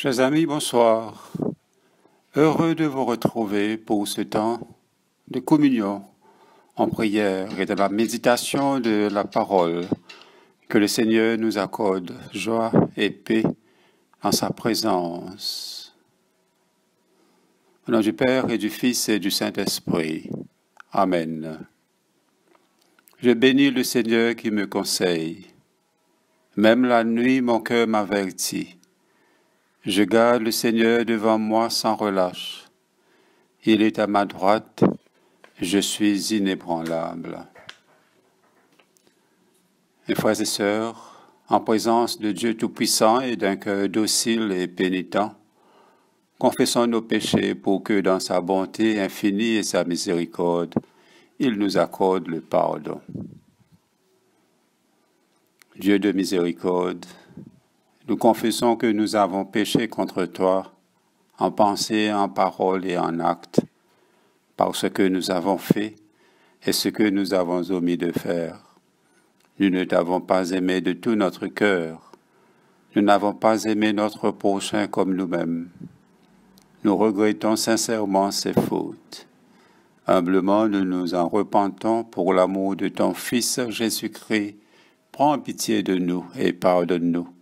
Chers amis, bonsoir. Heureux de vous retrouver pour ce temps de communion en prière et de la méditation de la parole. Que le Seigneur nous accorde joie et paix en sa présence. Au nom du Père et du Fils et du Saint-Esprit. Amen. Je bénis le Seigneur qui me conseille. Même la nuit, mon cœur m'avertit. Je garde le Seigneur devant moi sans relâche. Il est à ma droite, je suis inébranlable. Mes frères et sœurs, en présence de Dieu Tout-Puissant et d'un cœur docile et pénitent, confessons nos péchés pour que dans sa bonté infinie et sa miséricorde, il nous accorde le pardon. Dieu de miséricorde, nous confessons que nous avons péché contre toi, en pensée, en parole et en acte, par ce que nous avons fait et ce que nous avons omis de faire. Nous ne t'avons pas aimé de tout notre cœur. Nous n'avons pas aimé notre prochain comme nous-mêmes. Nous regrettons sincèrement ces fautes. Humblement, nous nous en repentons pour l'amour de ton Fils Jésus-Christ. Prends pitié de nous et pardonne-nous.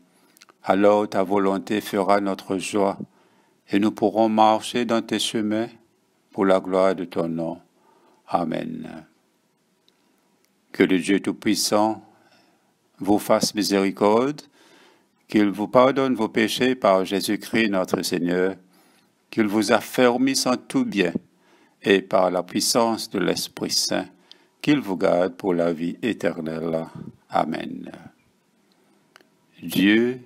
Alors ta volonté fera notre joie, et nous pourrons marcher dans tes chemins pour la gloire de ton nom. Amen. Que le Dieu Tout-Puissant vous fasse miséricorde, qu'il vous pardonne vos péchés par Jésus-Christ notre Seigneur, qu'il vous affermisse en tout bien, et par la puissance de l'Esprit Saint, qu'il vous garde pour la vie éternelle. Amen. Dieu,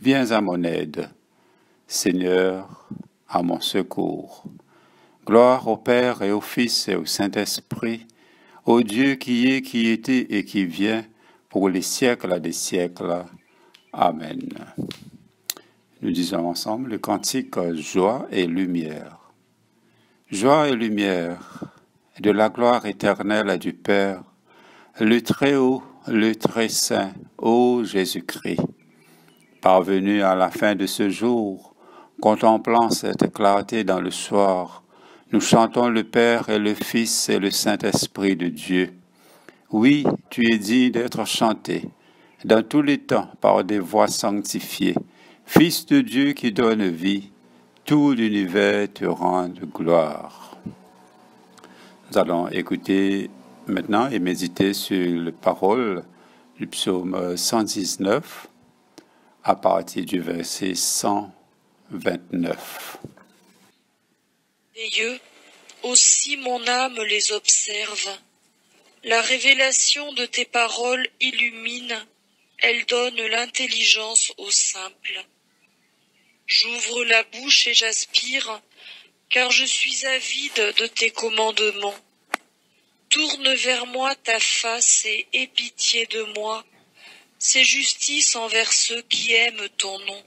viens à mon aide. Seigneur, à mon secours. Gloire au Père et au Fils et au Saint-Esprit, au Dieu qui est, qui était et qui vient, pour les siècles des siècles. Amen. Nous disons ensemble le cantique Joie et lumière. Joie et lumière, de la gloire éternelle du Père, le Très-Haut, le Très-Saint, ô Jésus-Christ. Parvenu à la fin de ce jour, contemplant cette clarté dans le soir, nous chantons le Père et le Fils et le Saint-Esprit de Dieu. Oui, tu es dit d'être chanté, dans tous les temps par des voix sanctifiées. Fils de Dieu qui donne vie, tout l'univers te rend gloire. Nous allons écouter maintenant et méditer sur les paroles du psaume 119 à partir du verset 129. Dieu, aussi mon âme les observe. La révélation de tes paroles illumine, elle donne l'intelligence aux simples. J'ouvre la bouche et j'aspire, car je suis avide de tes commandements. Tourne vers moi ta face et aie pitié de moi. C'est justice envers ceux qui aiment ton nom.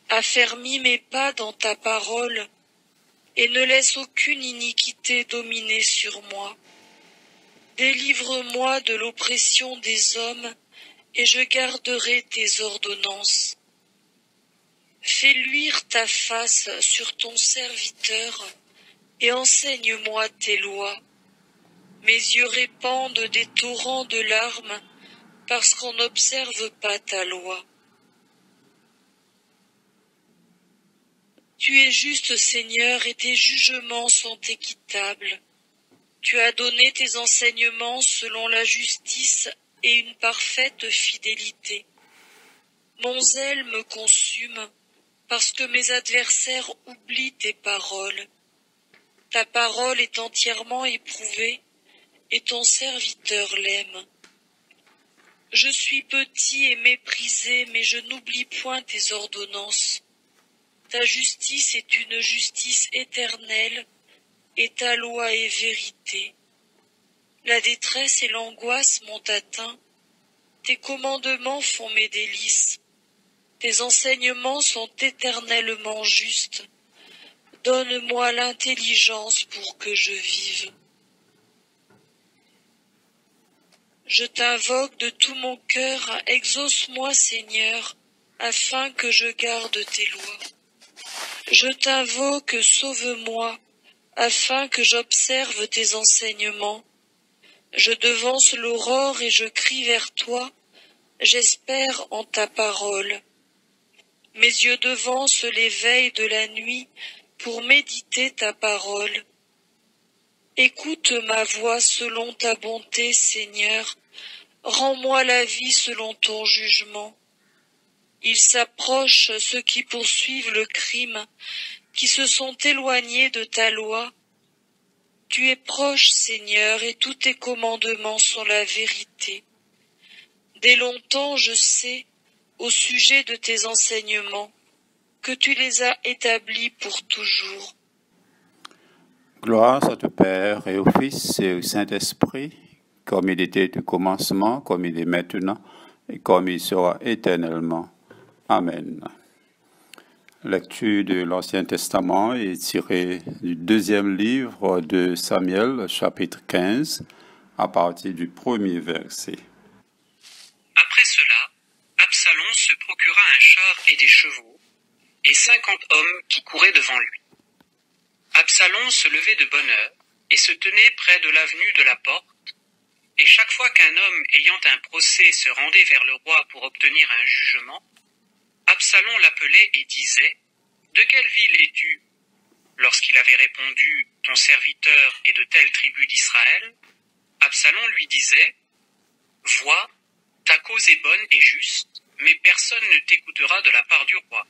Affermis mes pas dans ta parole, et ne laisse aucune iniquité dominer sur moi. Délivre-moi de l'oppression des hommes, et je garderai tes ordonnances. Fais luire ta face sur ton serviteur, et enseigne-moi tes lois. Mes yeux répandent des torrents de larmes, parce qu'on n'observe pas ta loi. Tu es juste, Seigneur, et tes jugements sont équitables. Tu as donné tes enseignements selon la justice et une parfaite fidélité. Mon zèle me consume, parce que mes adversaires oublient tes paroles. Ta parole est entièrement éprouvée, et ton serviteur l'aime. Je suis petit et méprisé, mais je n'oublie point tes ordonnances. Ta justice est une justice éternelle, et ta loi est vérité. La détresse et l'angoisse m'ont atteint. Tes commandements font mes délices. Tes enseignements sont éternellement justes. Donne-moi l'intelligence pour que je vive. Je t'invoque de tout mon cœur, exauce-moi, Seigneur. afin que je garde tes lois. Je t'invoque, sauve-moi, afin que j'observe tes enseignements. Je devance l'aurore et je crie vers toi, j'espère en ta parole. Mes yeux devancent les veilles de la nuit pour méditer ta parole. Écoute ma voix selon ta bonté, Seigneur. Rends-moi la vie selon ton jugement. Ils s'approchent, ceux qui poursuivent le crime, qui se sont éloignés de ta loi. Tu es proche, Seigneur, et tous tes commandements sont la vérité. Dès longtemps, je sais, au sujet de tes enseignements, que tu les as établis pour toujours. Gloire à te Père et au Fils et au Saint-Esprit, comme il était au commencement, comme il est maintenant, et comme il sera éternellement. Amen. Lecture de l'Ancien Testament est tirée du deuxième livre de Samuel, chapitre 15, à partir du premier verset. Après cela, Absalom se procura un char et des chevaux, et 50 hommes qui couraient devant lui. Absalom se levait de bonne heure, et se tenait près de l'avenue de la porte, et chaque fois qu'un homme ayant un procès se rendait vers le roi pour obtenir un jugement, Absalom l'appelait et disait « De quelle ville es-tu » Lorsqu'il avait répondu « Ton serviteur est de telle tribu d'Israël », Absalom lui disait « Vois, ta cause est bonne et juste, mais personne ne t'écoutera de la part du roi. »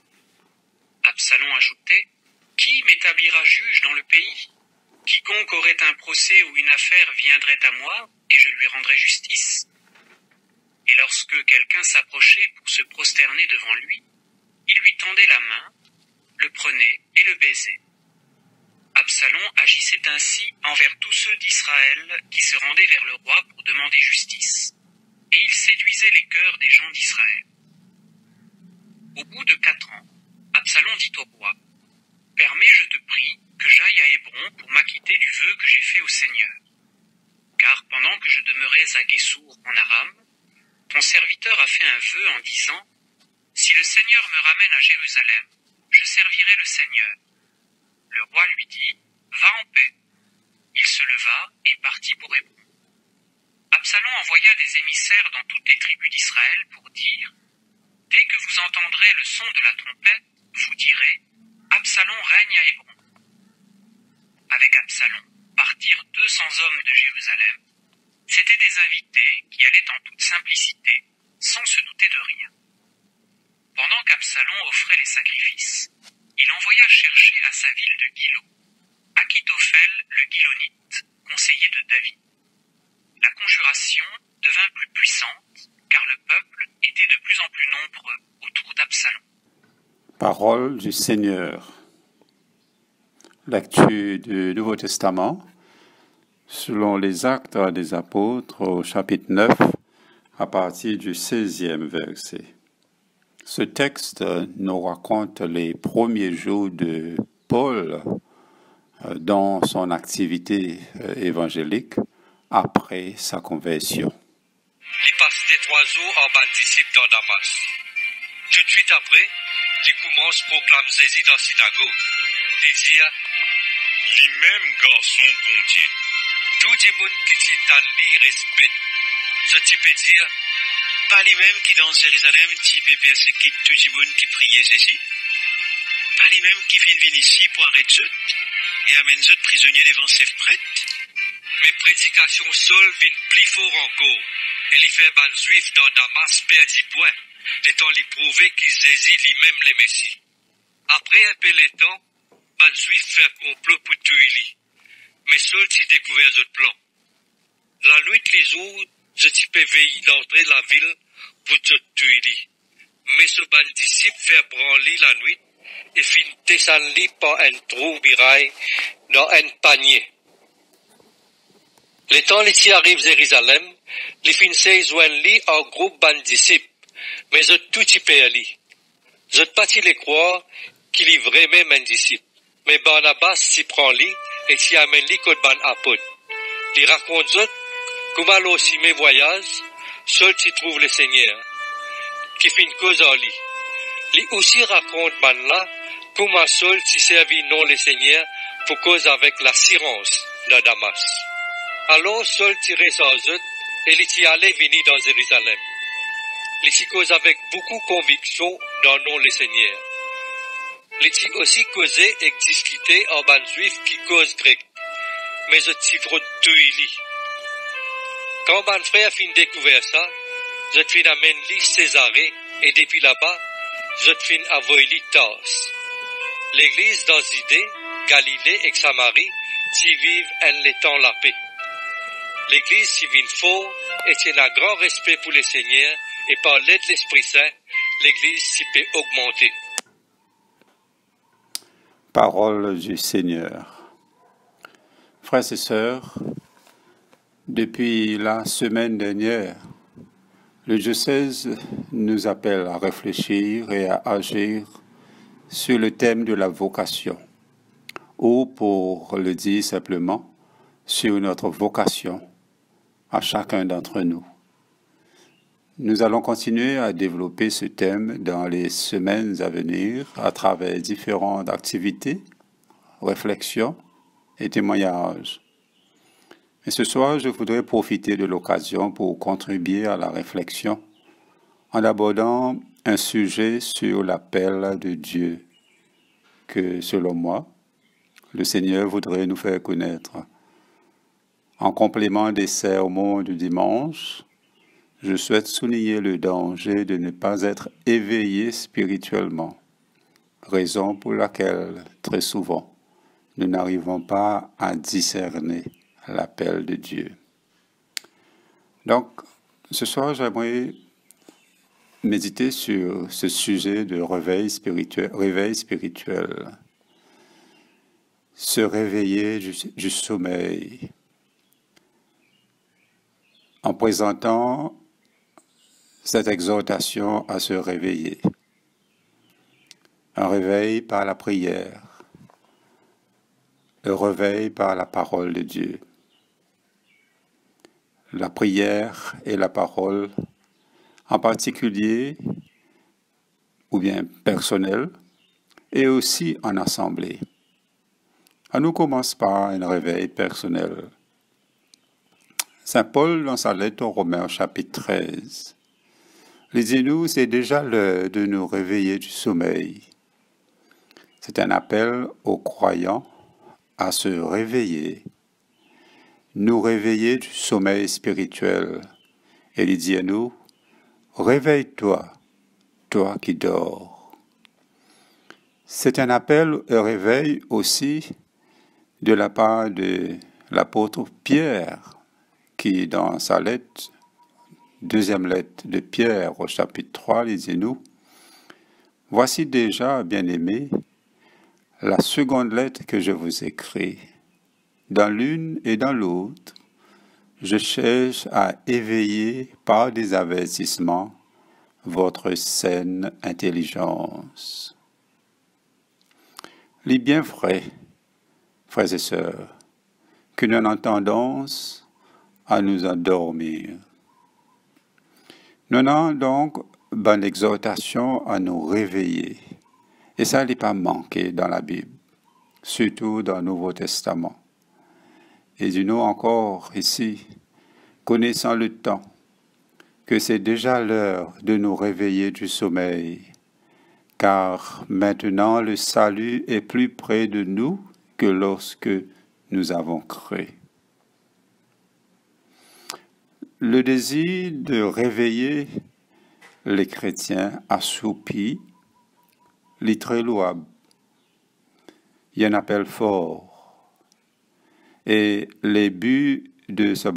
Absalom ajoutait « Qui m'établira juge dans le pays ? Quiconque aurait un procès ou une affaire viendrait à moi, et je lui rendrais justice. » Et lorsque quelqu'un s'approchait pour se prosterner devant lui, il lui tendait la main, le prenait et le baisait. Absalom agissait ainsi envers tous ceux d'Israël qui se rendaient vers le roi pour demander justice, et il séduisait les cœurs des gens d'Israël. Au bout de 4 ans, Absalom dit au roi, « Permets, je te prie, que j'aille à Hébron pour m'acquitter du vœu que j'ai fait au Seigneur. Car pendant que je demeurais à Guessour en Aram, ton serviteur a fait un vœu en disant, « Si le Seigneur me ramène à Jérusalem, je servirai le Seigneur. » Le roi lui dit, « Va en paix. » Il se leva et partit pour Hébron. Absalom envoya des émissaires dans toutes les tribus d'Israël pour dire, « Dès que vous entendrez le son de la trompette, vous direz, « Absalom règne à Hébron. » Avec Absalom partirent 200 hommes de Jérusalem. C'étaient des invités qui allaient en toute simplicité, sans se douter de rien. Pendant qu'Absalom offrait les sacrifices, il envoya chercher à sa ville de Gilo Achitophel le Gilonite, conseiller de David. La conjuration devint plus puissante, car le peuple était de plus en plus nombreux autour d'Absalom. Parole du Seigneur. Lecture du Nouveau Testament, selon les Actes des Apôtres, au chapitre 9, à partir du 16e verset. Ce texte nous raconte les premiers jours de Paul dans son activité évangélique après sa conversion. Il passe des 3 jours en bas disciple dans Damas. Tout de suite après, il commence à proclamer Jésus dans la synagogue. Il dit, les mêmes garçons bon Dieu. Tout le monde qui t'y respecte. Ce type peut dire, pas les mêmes qui dans Jérusalem, qui persécutent tout le monde qui priait Jésus. Pas les mêmes qui viennent ici pour arrêter eux et amènent eux prisonniers devant ses prêtres. Mais prédication seule vient plus fort encore. Et il fait bal juif dans Damas perdit point. Le temps lui prouver qu'il Jésus lui-même les Messie. Après un peu de temps, bal juif fait complot pour tuer lui. Mais seul s'il découvert ce plan. La nuit les jours, je peux veiller d'entrer la ville pour te tuer lui. Mais ce ban disciple fait branler la nuit et finit descendre par un trou miraille dans un panier. Le temps qui arrive à Jérusalem, les Français joignent en groupe ban disciples, mais je tout y peux lui. Je ne pas les croire qu'il est vraiment un disciple, mais Barnabas s'y prend lui et s'y amène lui comme ban apôtre. Il raconte comment alors si mes voyages, seul s'y trouve le Seigneur, qui fait une cause en lui. Il aussi raconte là comment Saul s'y servit non le Seigneur pour cause avec l'assurance de Damas. Alors Saul tirait sa zut et il y allait venir dans Jérusalem. Il s'y cause avec beaucoup de conviction dans nom le Seigneur. Il s'y aussi causé et discuté en ban juif qui cause grec. Mais je t'y vrot douili. Quand ban frère fin découvert ça, je fin amène li Césarée et depuis là-bas, je fin avoyli Tars. L'église dans Zidée, Galilée et Samarie, s'y vivent en l'étant la paix. L'église s'y vit fort et tient un grand respect pour le Seigneur et par l'aide de l'Esprit Saint, l'église s'y peut augmenter. Parole du Seigneur. Frères et sœurs, depuis la semaine dernière, le diocèse nous appelle à réfléchir et à agir sur le thème de la vocation, ou pour le dire simplement, sur notre vocation à chacun d'entre nous. Nous allons continuer à développer ce thème dans les semaines à venir à travers différentes activités, réflexions et témoignages. Et ce soir, je voudrais profiter de l'occasion pour contribuer à la réflexion en abordant un sujet sur l'appel de Dieu que, selon moi, le Seigneur voudrait nous faire connaître. En complément des sermons du dimanche, je souhaite souligner le danger de ne pas être éveillé spirituellement, raison pour laquelle, très souvent, nous n'arrivons pas à discerner l'appel de Dieu. Donc, ce soir, j'aimerais méditer sur ce sujet de réveil spirituel. Se réveiller du sommeil. En présentant cette exhortation à se réveiller. Un réveil par la prière. Le réveil par la parole de Dieu. La prière et la parole, en particulier, ou bien personnelle, et aussi en assemblée. On nous commence par un réveil personnel. Saint Paul, dans sa lettre aux Romains, chapitre 13, lisez-nous, c'est déjà l'heure de nous réveiller du sommeil. C'est un appel aux croyants à se réveiller, nous réveiller du sommeil spirituel. Et il dit à nous, réveille-toi, toi qui dors. C'est un appel au réveil aussi de la part de l'apôtre Pierre, qui, dans sa lettre, deuxième lettre de Pierre au chapitre 3, lisez-nous, « Voici déjà, bien-aimés, la seconde lettre que je vous écris. Dans l'une et dans l'autre, je cherche à éveiller par des avertissements votre saine intelligence. » Il est bien vrai, frères et sœurs, que nous avons tendance à nous endormir. Nous avons donc une exhortation à nous réveiller. Et ça n'est pas manqué dans la Bible, surtout dans le Nouveau Testament. Et dis-nous encore ici, connaissant le temps, que c'est déjà l'heure de nous réveiller du sommeil, car maintenant le salut est plus près de nous que lorsque nous avons cru. Le désir de réveiller les chrétiens assoupis est très louable. Il y a un appel fort. Et les buts de ce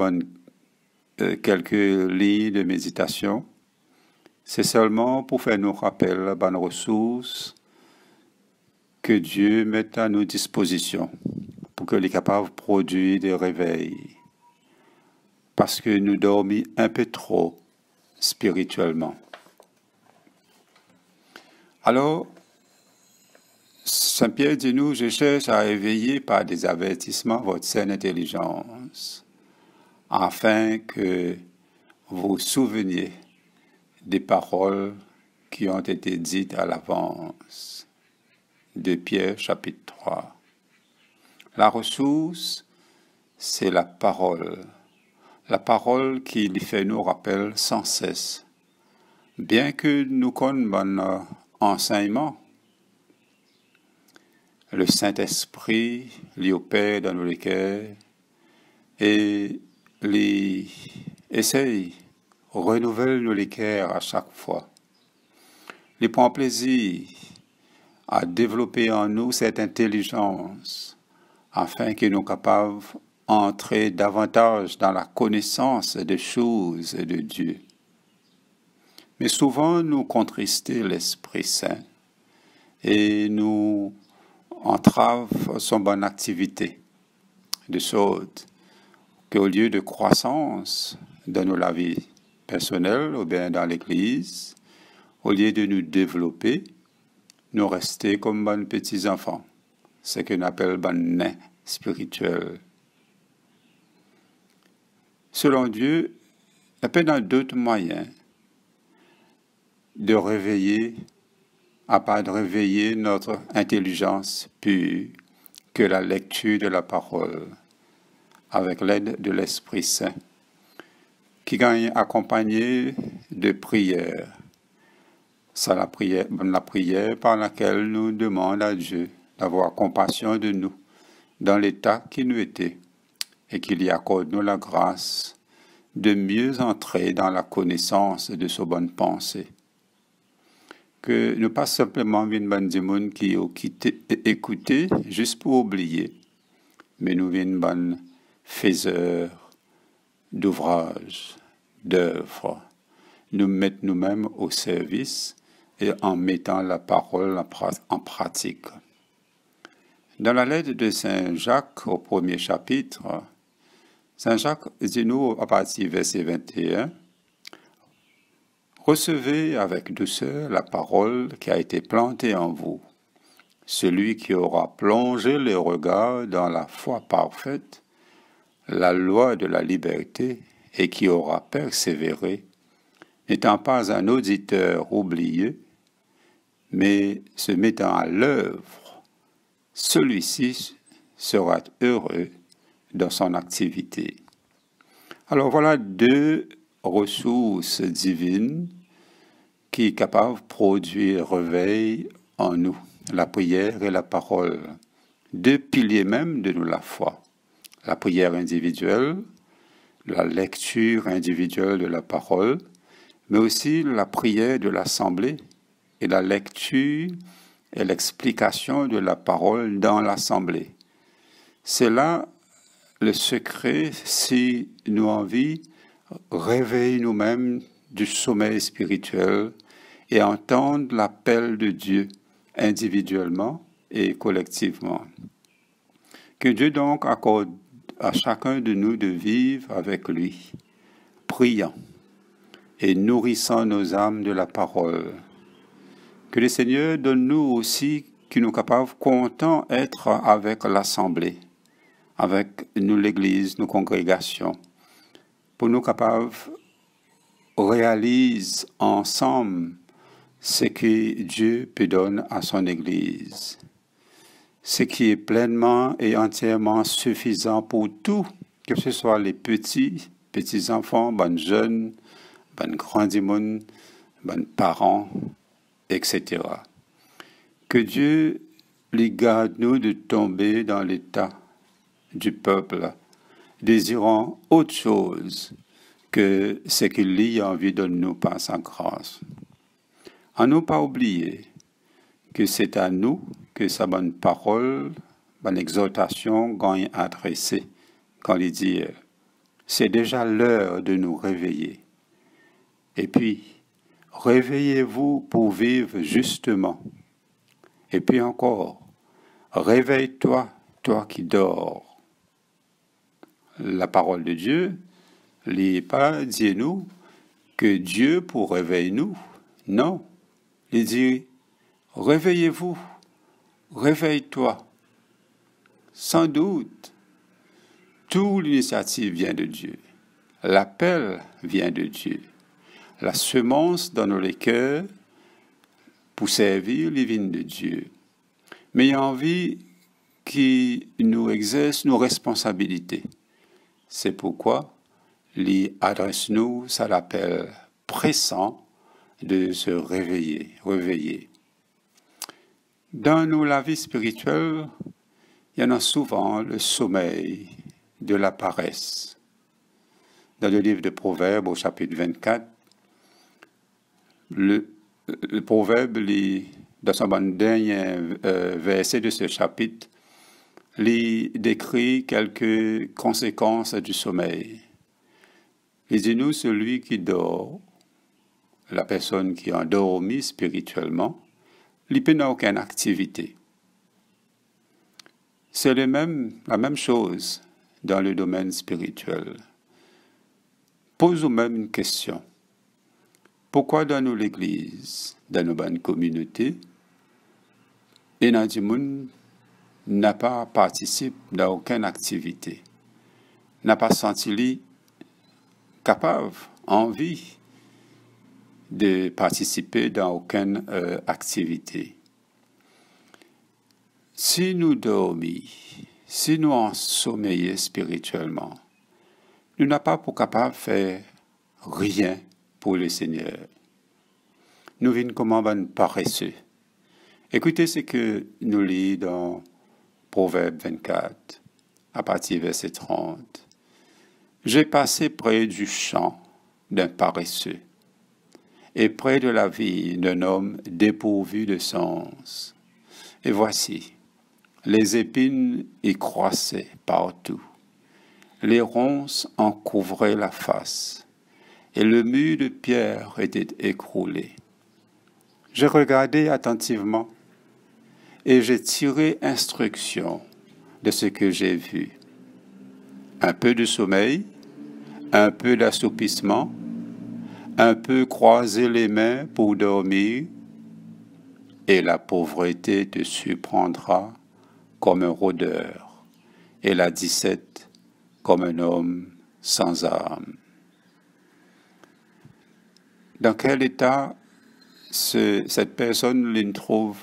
quelques lignes de méditation, c'est seulement pour faire nous rappeler la bonne ressource que Dieu met à nos dispositions pour que les capables de produire des réveils. Parce que nous dormons un peu trop spirituellement. Alors, Saint Pierre dit nous, je cherche à éveiller par des avertissements votre saine intelligence, afin que vous vous souveniez des paroles qui ont été dites à l'avance. De Pierre, chapitre 3. La ressource, c'est la parole qui lui fait nous rappel sans cesse. Bien que nous connaissions bon enseignement, le Saint-Esprit lui opère dans nos cœurs et lui essaye, renouvelle nos cœurs à chaque fois. Il prend plaisir à développer en nous cette intelligence afin que nous soyons capables d'entrer davantage dans la connaissance des choses de Dieu. Mais souvent, nous contristons l'Esprit Saint et nous entravons son bonne activité, de sorte qu'au lieu de croissance dans la vie personnelle ou bien dans l'Église, au lieu de nous développer, nous restons comme bons petits-enfants, ce qu'on appelle bons nains spirituels. Selon Dieu, il y a pas d'autres moyens de réveiller, à part de réveiller notre intelligence pure, que la lecture de la parole, avec l'aide de l'Esprit Saint, qui gagne accompagné de prières. C'est la prière par laquelle nous demandons à Dieu d'avoir compassion de nous dans l'état qui nous était et qu'il y accorde nous la grâce de mieux entrer dans la connaissance de ses bonnes pensées. Que nous pas simplement une bonne monde qui ont écouté juste pour oublier, mais nous une bonne faiseur d'ouvrages, d'œuvres. Nous mettons nous-mêmes au service et en mettant la parole en pratique. Dans la lettre de Saint Jacques, au premier chapitre, Saint Jacques dit nous, à partir du verset 21, « Recevez avec douceur la parole qui a été plantée en vous. Celui qui aura plongé les regards dans la foi parfaite, la loi de la liberté, et qui aura persévéré, n'étant pas un auditeur oublié, mais se mettant à l'œuvre, celui-ci sera heureux dans son activité. » Alors voilà deux ressources divines qui sont capables de produire réveil en nous, la prière et la parole. Deux piliers même de nous la foi. La prière individuelle, la lecture individuelle de la parole, mais aussi la prière de l'assemblée et la lecture et l'explication de la parole dans l'assemblée. C'est là le secret, si nous envie, réveiller nous-mêmes du sommeil spirituel et entendre l'appel de Dieu individuellement et collectivement. Que Dieu donc accorde à chacun de nous de vivre avec lui, priant et nourrissant nos âmes de la parole. Que le Seigneur donne nous aussi que nous capables contents d'être avec l'assemblée, avec nous l'Église, nos congrégations, pour nous capables réaliser ensemble ce que Dieu peut donner à son Église, ce qui est pleinement et entièrement suffisant pour tout, que ce soit les petits-enfants, bonnes jeunes, bonnes grands monde, bonnes parents, etc. Que Dieu les garde nous de tomber dans l'état du peuple, désirant autre chose que ce qu'il a envie de nous par sa grâce. À ne pas oublier que c'est à nous que sa bonne parole, bonne exhortation gagne adressée quand il dit c'est déjà l'heure de nous réveiller. Et puis, réveillez-vous pour vivre justement. Et puis encore, réveille-toi, toi qui dors. La parole de Dieu n'est pas dit nous que Dieu pour réveiller nous. Non, il dit réveillez-vous, réveille-toi. Sans doute, toute l'initiative vient de Dieu. L'appel vient de Dieu. La semence dans nos cœurs pour servir les vignes de Dieu, mais il a envie qui nous exerce nos responsabilités. C'est pourquoi il adresse-nous, ça l'appelle pressant de se réveiller. Dans la vie spirituelle, il y en a souvent le sommeil de la paresse. Dans le livre de Proverbes, au chapitre 24, le Proverbe, dans son dernier verset de ce chapitre, il décrit quelques conséquences du sommeil. Il dit nous, celui qui dort, la personne qui est endormie spirituellement, il n'a aucune activité. C'est la même chose dans le domaine spirituel. Pose même une question. Pourquoi dans l'Église, dans nos bonnes communautés, et dans le monde, n'a pas participé dans aucune activité, n'a pas senti capable, envie de participer dans aucune activité. Si nous dormions, si nous ensommeillons spirituellement, nous n'avons pas pour capable de faire rien pour le Seigneur. Nous vîmes comme un paresseux. Écoutez ce que nous lisons dans Proverbe 24, à partir du verset 30. J'ai passé près du champ d'un paresseux et près de la vie d'un homme dépourvu de sens. Et voici, les épines y croissaient partout. Les ronces en couvraient la face, et le mur de pierre était écroulé. J'ai regardé attentivement, et j'ai tiré instruction de ce que j'ai vu. Un peu de sommeil, un peu d'assoupissement, un peu croiser les mains pour dormir, et la pauvreté te surprendra comme un rôdeur, et la disette comme un homme sans âme. Dans quel état cette personne trouve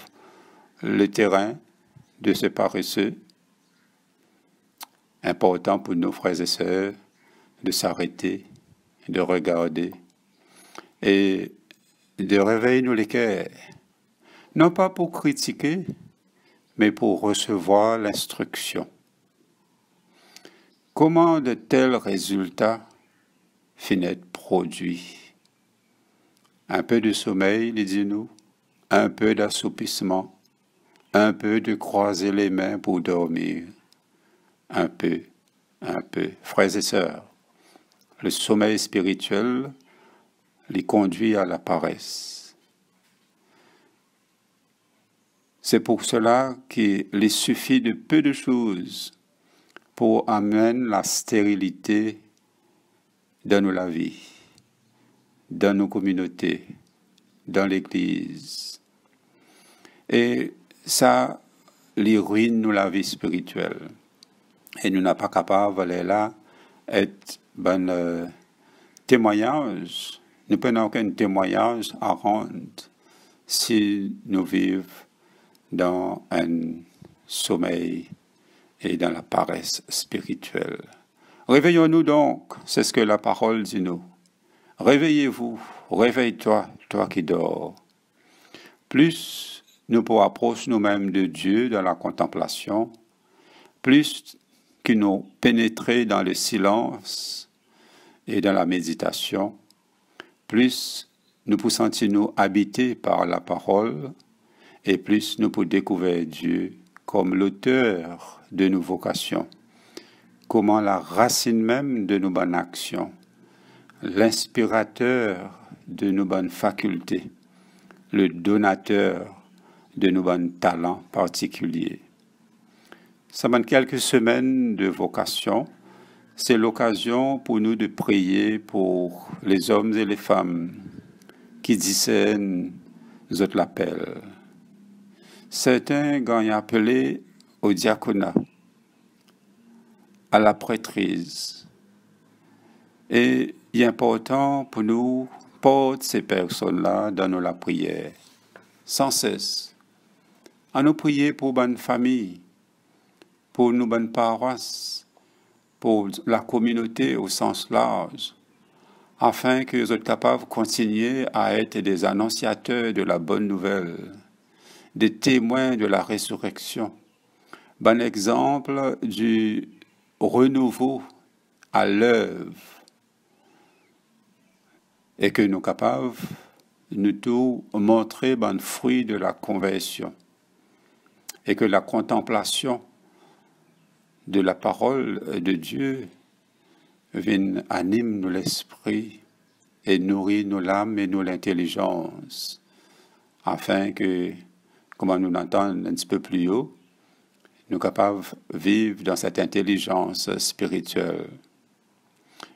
le terrain de ce paresseux? Important pour nos frères et sœurs de s'arrêter, de regarder et de réveiller nos cœurs, non pas pour critiquer, mais pour recevoir l'instruction. Comment de tels résultats finissent produits? Un peu de sommeil, dit-nous, un peu d'assoupissement, un peu de croiser les mains pour dormir, un peu. Frères et sœurs, le sommeil spirituel les conduit à la paresse. C'est pour cela qu'il suffit de peu de choses pour amener la stérilité dans la vie, dans nos communautés, dans l'Église. Et ça, les ruine nous la vie spirituelle. Et nous n'sommes pas capables d'aller là, être témoignage. Nous n'avons aucun témoignage à rendre si nous vivons dans un sommeil et dans la paresse spirituelle. Réveillons-nous donc, c'est ce que la parole dit nous. Réveillez-vous, réveille-toi, toi qui dors. Plus nous pour approcher nous-mêmes de Dieu dans la contemplation, plus que nous pénétrer dans le silence et dans la méditation, plus nous pour sentir nous habités par la parole et plus nous pour découvrir Dieu comme l'auteur de nos vocations, comment la racine même de nos bonnes actions, l'inspirateur de nos bonnes facultés, le donateur de nos bons talents particuliers. Ça mène quelques semaines de vocation. C'est l'occasion pour nous de prier pour les hommes et les femmes qui discernent notre appel. Certains gagnent appelé au diaconat, à la prêtrise. Et il est important pour nous porter ces personnes-là dans la prière. sans cesse. À nous prier pour bonne famille, pour nos bonnes paroisses, pour la communauté au sens large, afin que nous soyons capables de continuer à être des annonciateurs de la bonne nouvelle, des témoins de la résurrection, bon exemple du renouveau à l'œuvre, et que nous sommes capables de nous tout montrer bon fruit de la conversion, et que la contemplation de la parole de Dieu anime nous l'esprit et nourrit nos l'âme et nous l'intelligence, afin que, comme nous l'entendons un petit peu plus haut, nous sommes capables de vivre dans cette intelligence spirituelle.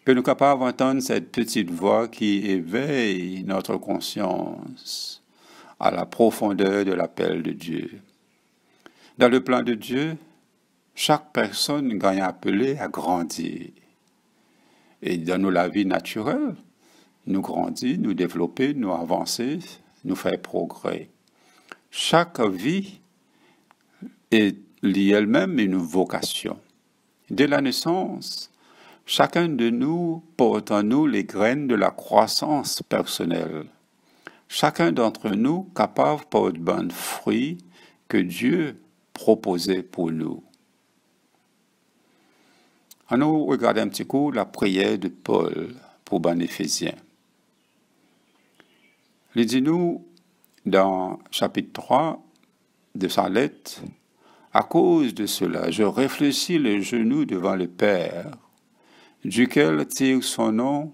Que nous sommes capables d'entendre cette petite voix qui éveille notre conscience à la profondeur de l'appel de Dieu. Dans le plan de Dieu, chaque personne gagne appelée à grandir. Et dans la vie naturelle, nous grandir, nous développer, nous avancer, nous faire progrès. Chaque vie est liée elle-même à une vocation. Dès la naissance, chacun de nous porte en nous les graines de la croissance personnelle. Chacun d'entre nous capable de porter bon fruit que Dieu proposait pour nous. Nous regardons un petit coup la prière de Paul pour les Éphésiens. Il dit nous, dans chapitre 3 de sa lettre, « À cause de cela, je réfléchis les genoux devant le Père, duquel tire son nom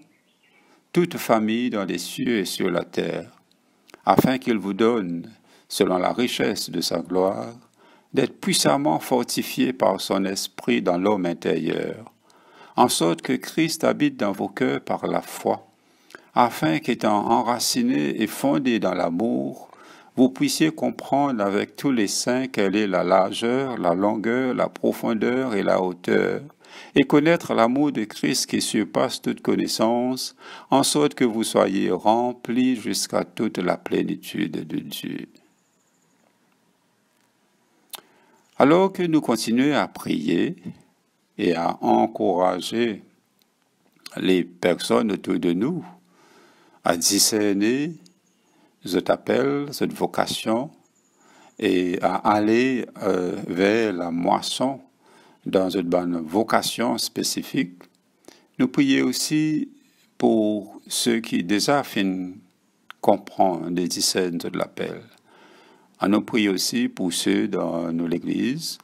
toute famille dans les cieux et sur la terre, afin qu'il vous donne, selon la richesse de sa gloire, d'être puissamment fortifié par son esprit dans l'homme intérieur, en sorte que Christ habite dans vos cœurs par la foi, afin qu'étant enraciné et fondé dans l'amour, vous puissiez comprendre avec tous les saints quelle est la largeur, la longueur, la profondeur et la hauteur, et connaître l'amour de Christ qui surpasse toute connaissance, en sorte que vous soyez remplis jusqu'à toute la plénitude de Dieu. » Alors que nous continuons à prier et à encourager les personnes autour de nous à discerner cet appel, cette vocation, et à aller vers la moisson dans une bonne vocation spécifique, nous prions aussi pour ceux qui déjà finissent comprendre et discernent de l'appel. Nous prions aussi pour ceux dans l'Église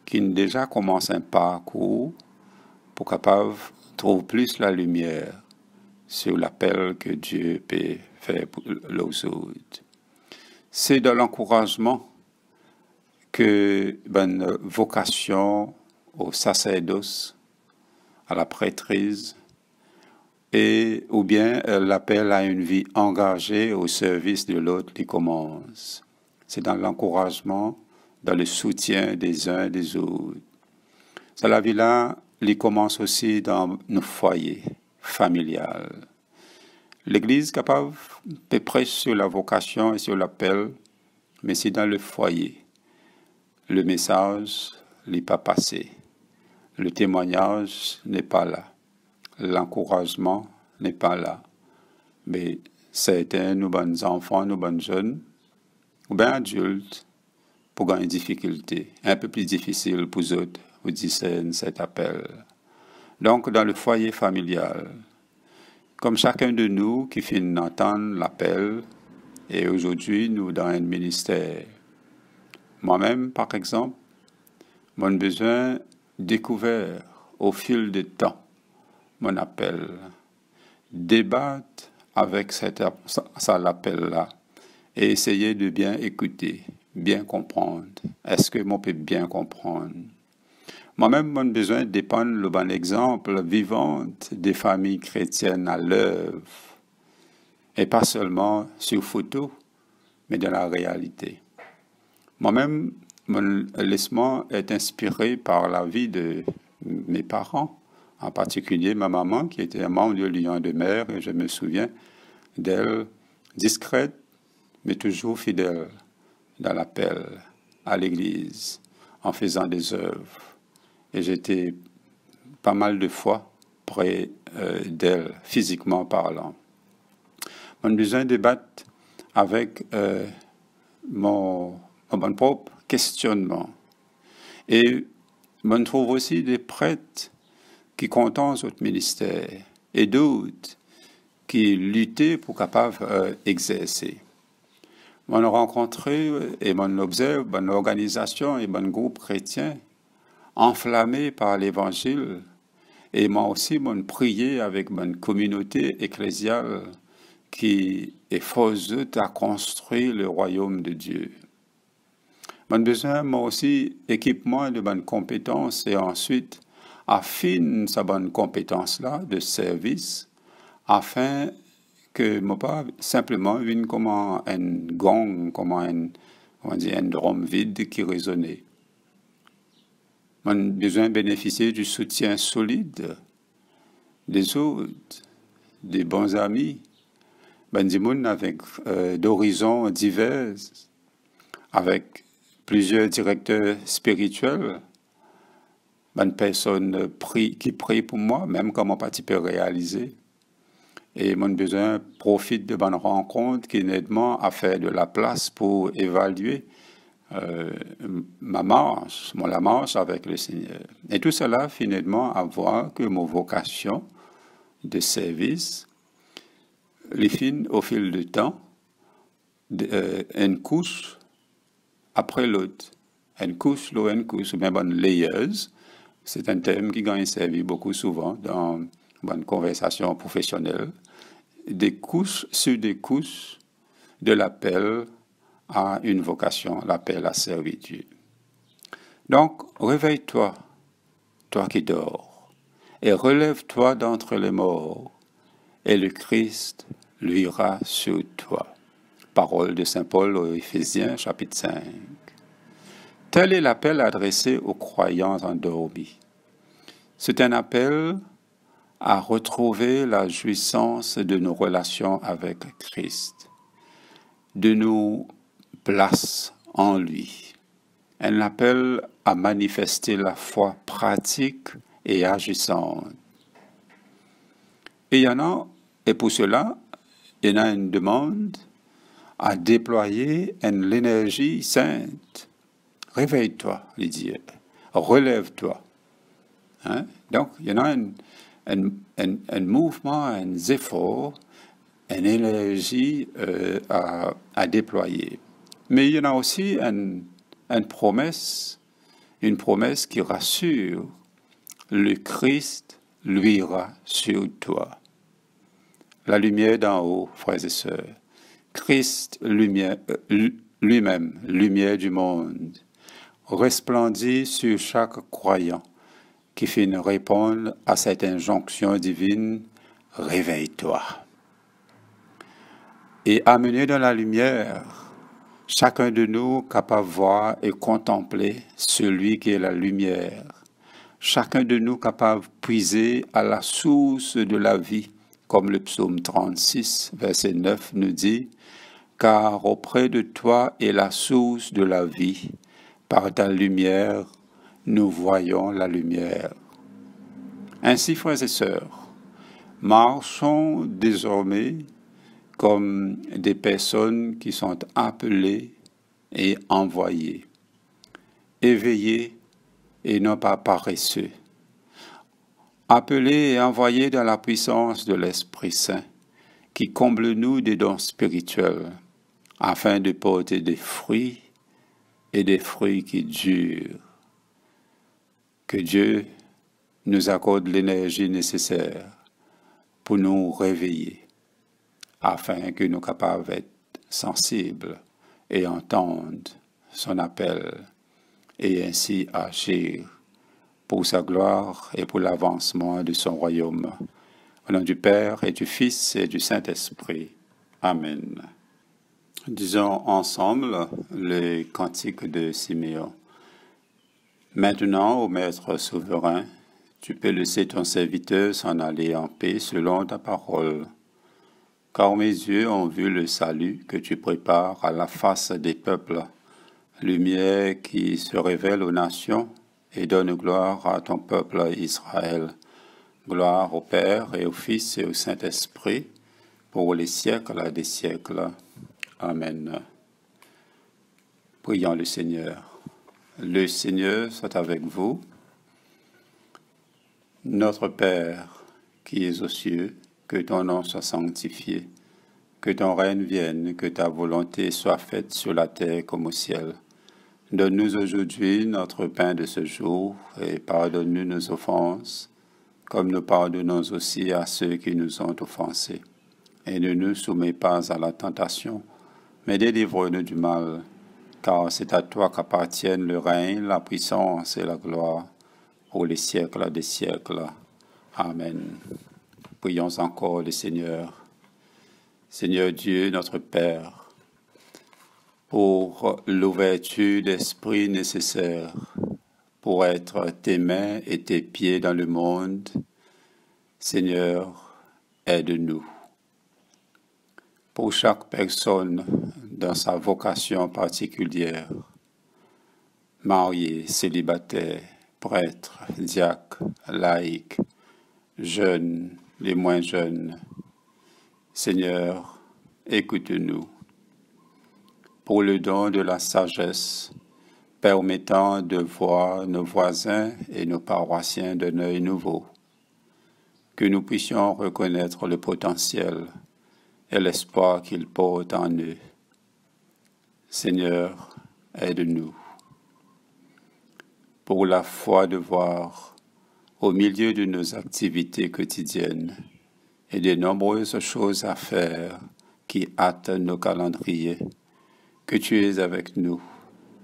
qui déjà commencent un parcours pour capable trouver plus la lumière sur l'appel que Dieu peut faire pour les autres. C'est dans l'encouragement que une vocation au sacerdoce, à la prêtrise, ou bien l'appel à une vie engagée au service de l'autre qui commence. C'est dans l'encouragement, dans le soutien des uns et des autres. Cette vie-là, il commence aussi dans nos foyers familiales. L'Église capable de prêcher sur la vocation et sur l'appel, mais c'est dans le foyer. Le message n'est pas passé. Le témoignage n'est pas là. L'encouragement n'est pas là. Mais certains, nos bons enfants, nos bonnes jeunes, ou bien adultes, pour gagner une difficulté, un peu plus difficile pour eux autres, vous discernent cet appel. Donc, dans le foyer familial, comme chacun de nous qui finit d'entendre l'appel, et aujourd'hui, nous dans un ministère, moi-même, par exemple, mon besoin découvert au fil du temps, mon appel, débattre avec l'appel-là, et essayer de bien écouter, bien comprendre. Est-ce que moi peux bien comprendre? Moi-même, mon besoin dépend le bon exemple vivant des familles chrétiennes à l'œuvre, et pas seulement sur photo, mais dans la réalité. Moi-même, mon laissement est inspiré par la vie de mes parents, en particulier ma maman, qui était un membre du Lion de mer, et je me souviens d'elle discrète, mais toujours fidèle dans l'appel à l'Église, en faisant des œuvres. Et j'étais pas mal de fois près d'elle, physiquement parlant. On a besoin de débattre avec mon propre questionnement. Et on trouve aussi des prêtres qui contentent notre ministère et d'autres qui luttaient pour capable exercer. On a rencontré et on observe une organisation et un groupe chrétien enflammés par l'Évangile. Et moi aussi, on prié avec une communauté ecclésiale qui est force à construire le royaume de Dieu. On a besoin, moi aussi, équipement de bonnes compétences et ensuite affine sa bonne compétence-là de service afin que moi pas simplement vienne comme un gong, comme un drum vide qui résonnait. On a besoin de bénéficier du soutien solide des autres, des bons amis, des gens avec d'horizons divers, avec plusieurs directeurs spirituels, une personne qui prie pour moi, même quand mon parti peut réaliser. Et mon besoin profite de bonnes rencontres qui m'aident à faire de la place pour évaluer la marche avec le Seigneur. Et tout cela, finalement, à voir que mon vocation de service, les fins au fil du temps, une couche après l'autre. Une couche, ou bien bonne layeuse. C'est un thème qui gagne servi beaucoup souvent dans une conversation professionnelle. Des couches sur des couches de l'appel à une vocation, l'appel à servir Dieu. Donc, réveille-toi, toi qui dors, et relève-toi d'entre les morts, et le Christ luira sur toi. Parole de Saint Paul aux Éphésiens, chapitre 5. Tel est l'appel adressé aux croyants endormis. C'est un appel à retrouver la jouissance de nos relations avec Christ, de nos places en lui. Un appel à manifester la foi pratique et agissante. Et pour cela, il y en a une demande à déployer l'énergie sainte. Réveille-toi, il dit, relève-toi. Hein? Donc, il y en a un mouvement, un effort, une énergie à déployer. Mais il y en a aussi une promesse qui rassure. Le Christ luira sur toi. La lumière d'en haut, frères et sœurs. Christ lui-même, lumière du monde, resplendit sur chaque croyant qui finit répondre à cette injonction divine, réveille-toi. Et amener dans la lumière, chacun de nous capable de voir et contempler celui qui est la lumière. Chacun de nous capable de puiser à la source de la vie, comme le psaume 36, verset 9 nous dit, « Car auprès de toi est la source de la vie, par ta lumière, nous voyons la lumière. » Ainsi, frères et sœurs, marchons désormais comme des personnes qui sont appelées et envoyées, éveillées et non pas paresseux, appelés et envoyés dans la puissance de l'Esprit Saint, qui comble-nous des dons spirituels, afin de porter des fruits et des fruits qui durent. Que Dieu nous accorde l'énergie nécessaire pour nous réveiller, afin que nous soyons capables d'être sensibles et entendre son appel, et ainsi agir pour sa gloire et pour l'avancement de son royaume. Au nom du Père et du Fils et du Saint-Esprit. Amen. Disons ensemble le cantique de Siméon. Maintenant, ô Maître souverain, tu peux laisser ton serviteur s'en aller en paix selon ta parole. car mes yeux ont vu le salut que tu prépares à la face des peuples, lumière qui se révèle aux nations et donne gloire à ton peuple Israël. Gloire au Père et au Fils et au Saint-Esprit, pour les siècles des siècles. Amen. Prions le Seigneur. Le Seigneur soit avec vous. Notre Père, qui es aux cieux, que ton nom soit sanctifié, que ton règne vienne, que ta volonté soit faite sur la terre comme au ciel. Donne-nous aujourd'hui notre pain de ce jour et pardonne-nous nos offenses, comme nous pardonnons aussi à ceux qui nous ont offensés. Et ne nous soumets pas à la tentation, mais délivre-nous du mal, car c'est à toi qu'appartiennent le règne, la puissance et la gloire, pour les siècles des siècles. Amen. Prions encore le Seigneur. Seigneur Dieu, notre Père, pour l'ouverture d'esprit nécessaire pour être tes mains et tes pieds dans le monde, Seigneur, aide-nous. Pour chaque personne dans sa vocation particulière, marié, célibataire, prêtre, diacre, laïc, jeunes, les moins jeunes, Seigneur, écoute-nous. Pour le don de la sagesse, permettant de voir nos voisins et nos paroissiens d'un œil nouveau, que nous puissions reconnaître le potentiel et l'espoir qu'ils portent en eux. Seigneur, aide-nous. Pour la foi de voir, au milieu de nos activités quotidiennes et des nombreuses choses à faire qui hâtent nos calendriers, que tu es avec nous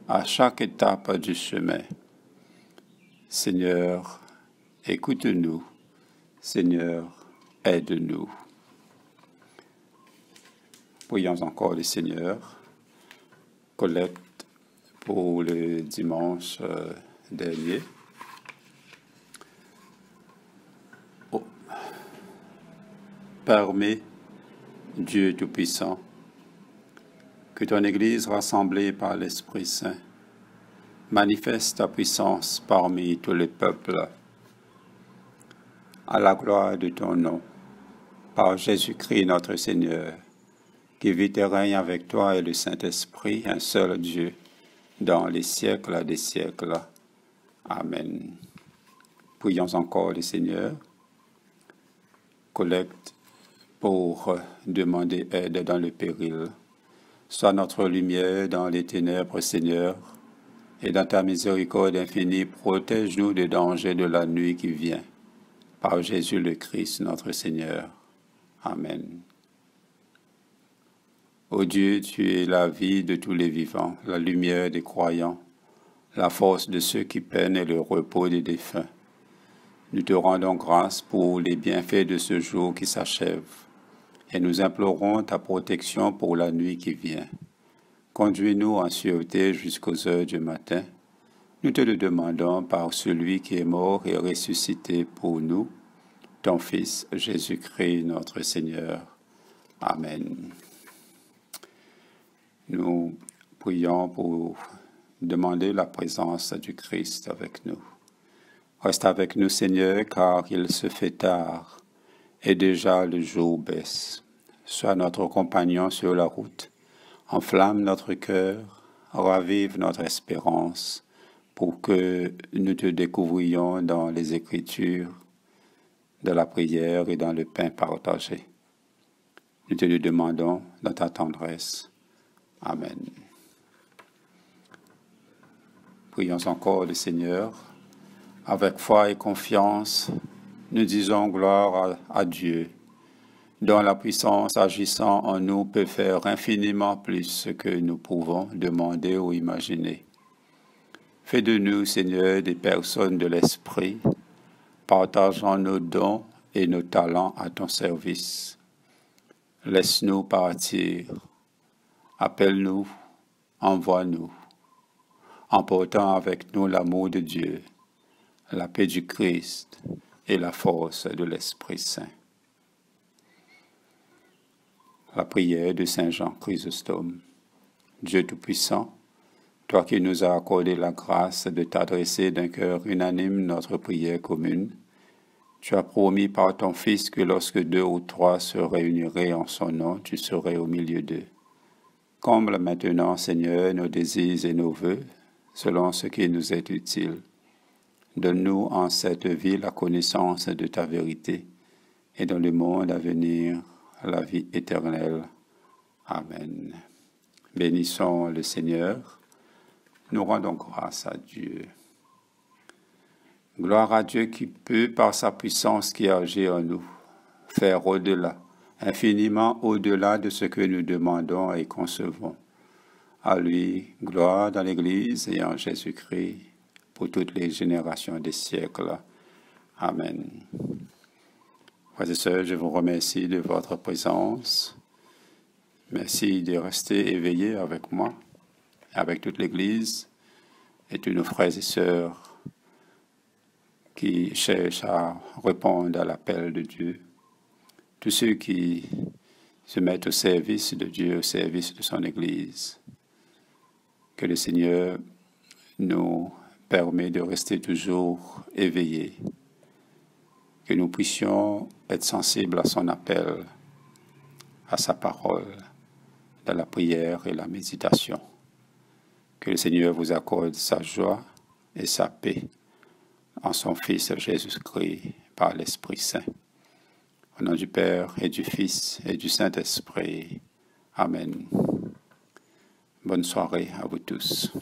à chaque étape du chemin. Seigneur, écoute-nous. Seigneur, aide-nous. Prions encore le Seigneur. Collecte pour le dimanche dernier. Permets, Dieu Tout-Puissant, que ton Église rassemblée par l'Esprit Saint manifeste ta puissance parmi tous les peuples, à la gloire de ton nom, par Jésus-Christ notre Seigneur, qui vit et règne avec toi et le Saint-Esprit, un seul Dieu, dans les siècles des siècles. Amen. Prions encore le Seigneur. Collecte pour demander aide dans le péril. Sois notre lumière dans les ténèbres, Seigneur, et dans ta miséricorde infinie, protège-nous des dangers de la nuit qui vient. Par Jésus le Christ, notre Seigneur. Amen. Ô Dieu, tu es la vie de tous les vivants, la lumière des croyants, la force de ceux qui peinent et le repos des défunts. Nous te rendons grâce pour les bienfaits de ce jour qui s'achève, et nous implorons ta protection pour la nuit qui vient. Conduis-nous en sûreté jusqu'aux heures du matin. Nous te le demandons par celui qui est mort et ressuscité pour nous, ton Fils Jésus-Christ, notre Seigneur. Amen. Nous prions pour demander la présence du Christ avec nous. Reste avec nous, Seigneur, car il se fait tard et déjà le jour baisse. Sois notre compagnon sur la route, enflamme notre cœur, ravive notre espérance, pour que nous te découvrions dans les Écritures, de la prière et dans le pain partagé. Nous te le demandons dans ta tendresse. Amen. Prions encore le Seigneur. Avec foi et confiance, nous disons gloire à Dieu, dont la puissance agissant en nous peut faire infiniment plus que nous pouvons demander ou imaginer. Fais de nous, Seigneur, des personnes de l'Esprit, partageant nos dons et nos talents à ton service. Laisse-nous partir. Appelle-nous, envoie-nous, emportant avec nous l'amour de Dieu, la paix du Christ et la force de l'Esprit Saint. la prière de Saint Jean Chrysostome. Dieu Tout-Puissant, toi qui nous as accordé la grâce de t'adresser d'un cœur unanime notre prière commune, tu as promis par ton Fils que lorsque 2 ou 3 se réuniraient en son nom, tu serais au milieu d'eux. Comble maintenant, Seigneur, nos désirs et nos vœux, selon ce qui nous est utile. Donne-nous en cette vie la connaissance de ta vérité et dans le monde à venir la vie éternelle. Amen. Bénissons le Seigneur. Nous rendons grâce à Dieu. Gloire à Dieu qui peut, par sa puissance qui agit en nous, faire au-delà, infiniment au-delà de ce que nous demandons et concevons. À lui, gloire dans l'Église et en Jésus-Christ, pour toutes les générations des siècles. Amen. Frères et sœurs, je vous remercie de votre présence. Merci de rester éveillés avec moi, avec toute l'Église et tous nos frères et sœurs qui cherchent à répondre à l'appel de Dieu. Tous ceux qui se mettent au service de Dieu, au service de son Église. Que le Seigneur nous permet de rester toujours éveillés. Que nous puissions être sensibles à son appel, à sa parole, dans la prière et la méditation. Que le Seigneur vous accorde sa joie et sa paix en son Fils Jésus-Christ par l'Esprit Saint. Au nom du Père et du Fils et du Saint-Esprit. Amen. Bonne soirée à vous tous.